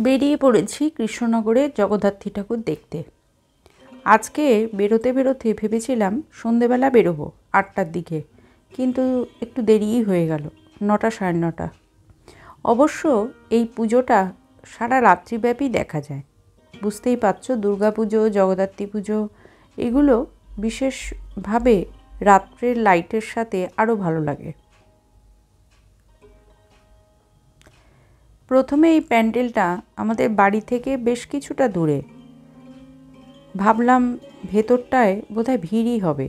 বেরিয়ে পড়েছি কৃষ্ণনগরে জগদ্ধাত্রী ঠাকুর দেখতে। আজকে বেরোতে বেরোতে ভেবেছিলাম সন্ধেবেলা বেরোবো 8টার দিকে, কিন্তু একটু দেরিই হয়ে গেল, 9টা সাড়ে 9টা। অবশ্য এই পুজোটা সারা রাত্রিব্যাপী দেখা যায়। বুঝতেই পারছো, দুর্গা পুজো, জগদ্ধাত্রী পুজো এগুলো বিশেষভাবে রাত্রের লাইটের সাথে আরও ভালো লাগে। প্রথমে এই প্যান্ডেলটা আমাদের বাড়ি থেকে বেশ কিছুটা দূরে। ভাবলাম ভেতরটায় বোধহয় ভিড়ই হবে,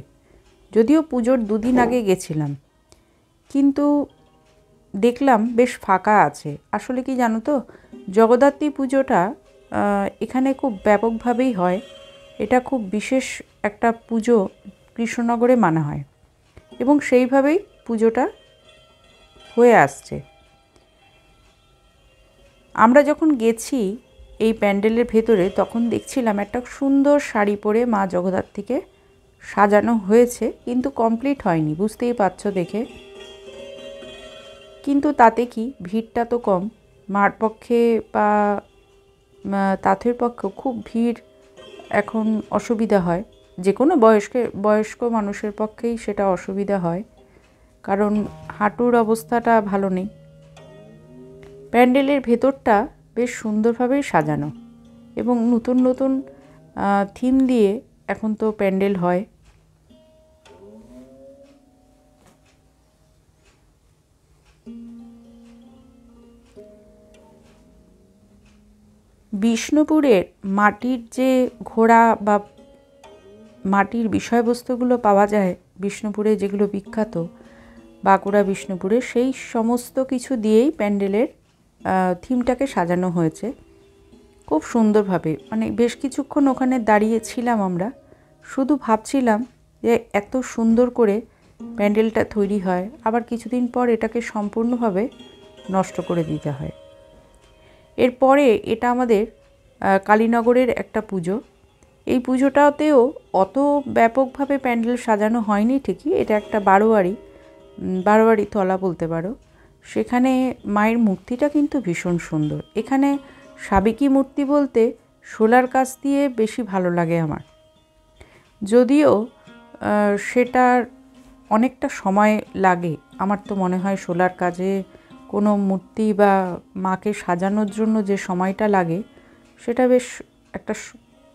যদিও পুজোর 2 দিন আগে গেছিলাম, কিন্তু দেখলাম বেশ ফাঁকা আছে। আসলে কি জানো তো, জগদ্ধাত্রী পুজোটা এখানে খুব ব্যাপকভাবেই হয়। এটা খুব বিশেষ একটা পুজো কৃষ্ণনগরে মানা হয় এবং সেইভাবেই পুজোটা হয়ে আসছে। আমরা যখন গেছি এই প্যান্ডেলের ভেতরে, তখন দেখছিলাম একটা সুন্দর শাড়ি পরে মা জগদ্ধাত্রীকে সাজানো হয়েছে, কিন্তু কমপ্লিট হয়নি, বুঝতেই পারছো দেখে। কিন্তু তাতে কি, ভিড়টা তো কম। মার পক্ষে বা তাঁতের পক্ষেও খুব ভিড় এখন অসুবিধা হয়। যে কোনো বয়স্ক মানুষের পক্ষেই সেটা অসুবিধা হয়, কারণ হাঁটুর অবস্থাটা ভালো নেই। প্যান্ডেলের ভেতরটা বেশ সুন্দরভাবেই সাজানো এবং নতুন নতুন থিম দিয়ে এখন তো প্যান্ডেল হয়। বিষ্ণুপুরের মাটির যে ঘোড়া বা মাটির বিষয়বস্তুগুলো পাওয়া যায় বিষ্ণুপুরে, যেগুলো বিখ্যাত বাঁকুড়া বিষ্ণুপুরে, সেই সমস্ত কিছু দিয়েই প্যান্ডেলের থিমটাকে সাজানো হয়েছে খুব সুন্দরভাবে। মানে বেশ কিছুক্ষণ ওখানে দাঁড়িয়েছিলাম আমরা, শুধু ভাবছিলাম যে এত সুন্দর করে প্যান্ডেলটা তৈরি হয়, আবার কিছুদিন পর এটাকে সম্পূর্ণভাবে নষ্ট করে দিতে হয়। এরপরে এটা আমাদের কালীনগরের একটা পুজো। এই পুজোটাতেও অত ব্যাপকভাবে প্যান্ডেল সাজানো হয়নি ঠিকই, এটা একটা বারোয়ারি তলা বলতে পারো। সেখানে মায়ের মূর্তিটা কিন্তু ভীষণ সুন্দর। এখানে সাবেকি মূর্তি বলতে শোলার কাজ দিয়ে বেশি ভালো লাগে আমার, যদিও সেটার অনেকটা সময় লাগে। আমার তো মনে হয় শোলার কাজে কোনো মূর্তি বা মাকে সাজানোর জন্য যে সময়টা লাগে সেটা বেশ একটা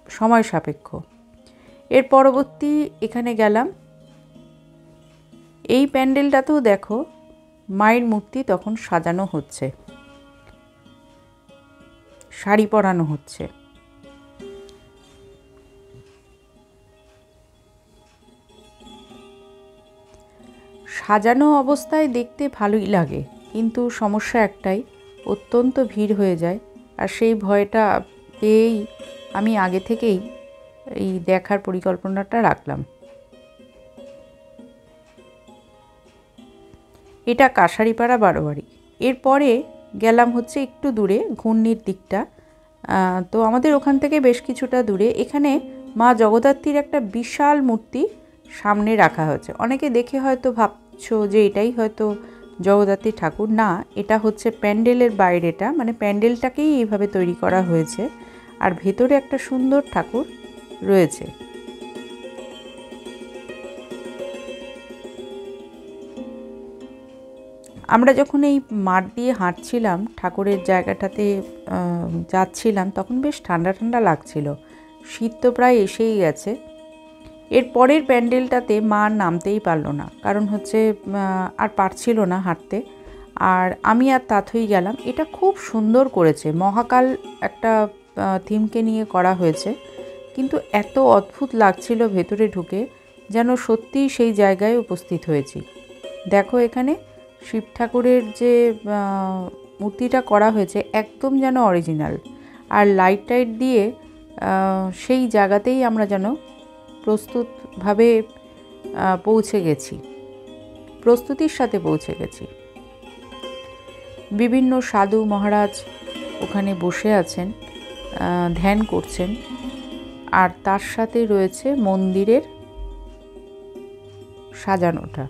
সময় সাপেক্ষ। এর পরবর্তী এখানে গেলাম, এই প্যান্ডেলটাতেও দেখো মায়ের মূর্তি তখন সাজানো হচ্ছে, শাড়ি পরানো হচ্ছে। সাজানো অবস্থায় দেখতে ভালোই লাগে, কিন্তু সমস্যা একটাই, অত্যন্ত ভিড় হয়ে যায়। আর সেই ভয়টা পেয়েই আমি আগে থেকেই এই দেখার পরিকল্পনাটা রাখলাম। এটা কাশারিপাড়া বারোয়ারি। এরপরে গেলাম হচ্ছে একটু দূরে ঘূর্ণির দিকটা। তো আমাদের ওখান থেকে বেশ কিছুটা দূরে এখানে মা জগদ্ধাত্রীর একটা বিশাল মূর্তি সামনে রাখা হয়েছে। অনেকে দেখে হয়তো ভাবছো যে এটাই হয়তো জগদ্ধাত্রী ঠাকুর। না, এটা হচ্ছে প্যান্ডেলের বাইরেটা, মানে প্যান্ডেলটাকেই এইভাবে তৈরি করা হয়েছে, আর ভেতরে একটা সুন্দর ঠাকুর রয়েছে। আমরা যখন এই মাঠ দিয়ে হাঁটছিলাম, ঠাকুরের জায়গাটাতে যাচ্ছিলাম, তখন বেশ ঠান্ডা ঠান্ডা লাগছিল। শীত তো প্রায় এসেই গেছে। এর পরের প্যান্ডেলটাতে মা নামতেই পারলো না, কারণ হচ্ছে আর পারছিল না হাঁটতে। আর আমি আর তাথই গেলাম। এটা খুব সুন্দর করেছে, মহাকাল একটা থিমকে নিয়ে করা হয়েছে, কিন্তু এত অদ্ভুত লাগছিল ভেতরে ঢুকে, যেন সত্যিই সেই জায়গায় উপস্থিত হয়েছি। দেখো এখানে শিব ঠাকুরের যে মূর্তিটা করা হয়েছে একদম যেন অরিজিনাল, আর লাইট টাইট দিয়ে সেই জায়গাতেই আমরা যেন প্রস্তুতভাবে প্রস্তুতির সাথে পৌঁছে গেছি। বিভিন্ন সাধু মহারাজ ওখানে বসে আছেন, ধ্যান করছেন, আর তার সাথে রয়েছে মন্দিরের সাজানোটা।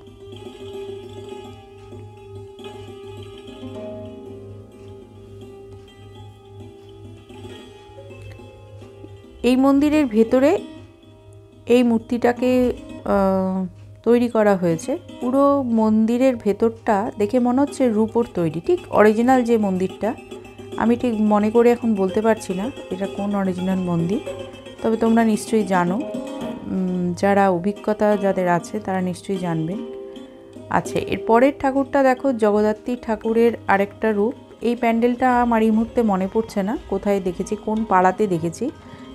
এই মন্দিরের ভেতরে এই মূর্তিটাকে তৈরি করা হয়েছে। পুরো মন্দিরের ভেতরটা দেখে মনে হচ্ছে রূপোর তৈরি, ঠিক অরিজিনাল যে মন্দিরটা। আমি ঠিক মনে করে এখন বলতে পারছি না এটা কোন অরিজিনাল মন্দির, তবে তোমরা নিশ্চয়ই জানো, যারা অভিজ্ঞতা যাদের আছে তারা নিশ্চয়ই জানবেন। আচ্ছা, এর পরের ঠাকুরটা দেখো, জগদ্ধাত্রী ঠাকুরের আরেকটা রূপ। এই প্যান্ডেলটা আমার এই মুহূর্তে মনে পড়ছে না কোথায় দেখেছি, কোন পাড়াতে দেখেছি,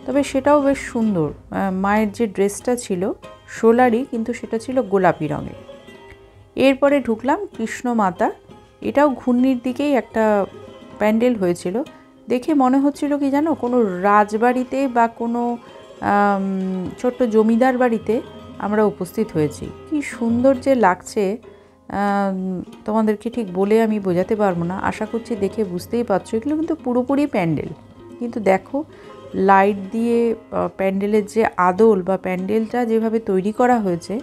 তবে সেটাও বেশ সুন্দর। মায়ের যে ড্রেসটা ছিল সোলারই, কিন্তু সেটা ছিল গোলাপি রঙের। এরপরে ঢুকলাম কৃষ্ণ মাতা। এটাও ঘূর্ণির দিকেই একটা প্যান্ডেল হয়েছিল। দেখে মনে হচ্ছিল কি জানো, কোনো রাজবাড়িতে বা কোনো ছোট্ট জমিদার বাড়িতে আমরা উপস্থিত হয়েছি। কি সুন্দর যে লাগছে, তোমাদেরকে ঠিক বলে আমি বোঝাতে পারবো না। আশা করছি দেখে বুঝতেই পারছো, এগুলো কিন্তু পুরোপুরি প্যান্ডেল। কিন্তু দেখো লাইট দিয়ে প্যান্ডেলের যে আদল বা প্যান্ডেলটা যেভাবে তৈরি করা হয়েছে,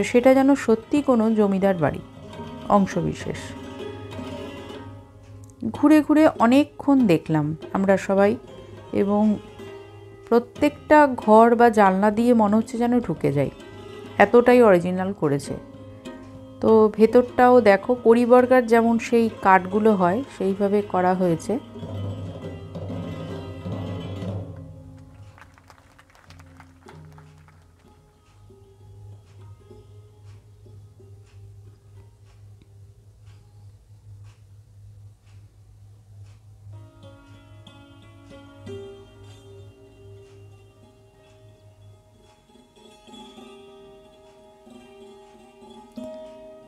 সেটা যেন সত্যি কোনো জমিদার বাড়ি অংশবিশেষ। ঘুরে ঘুরে অনেকক্ষণ দেখলাম আমরা সবাই, এবং প্রত্যেকটা ঘর বা জানলা দিয়ে মনে হচ্ছে যেন ঢুকে যাই, এতটাই অরিজিনাল করেছে। তো ভেতরটাও দেখো, পরিবর্গার যেমন সেই কাঠগুলো হয় সেইভাবে করা হয়েছে।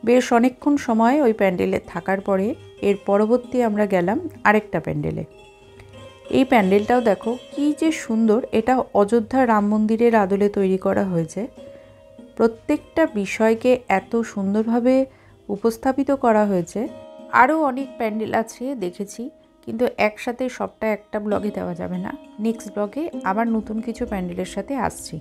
বেশ অনেকক্ষণ সময় ওই প্যান্ডেলে থাকার পরে এর পরবর্তী আমরা গেলাম আরেকটা প্যান্ডেলে। এই প্যান্ডেলটাও দেখো কি যে সুন্দর, এটা অযোধ্যা রাম মন্দিরের আদলে তৈরি করা হয়েছে। প্রত্যেকটা বিষয়কে এত সুন্দরভাবে উপস্থাপিত করা হয়েছে। আরও অনেক প্যান্ডেল আছে দেখেছি, কিন্তু একসাথে সবটা একটা ব্লগে দেওয়া যাবে না। নেক্সট ব্লগে আবার নতুন কিছু প্যান্ডেলের সাথে আসছি।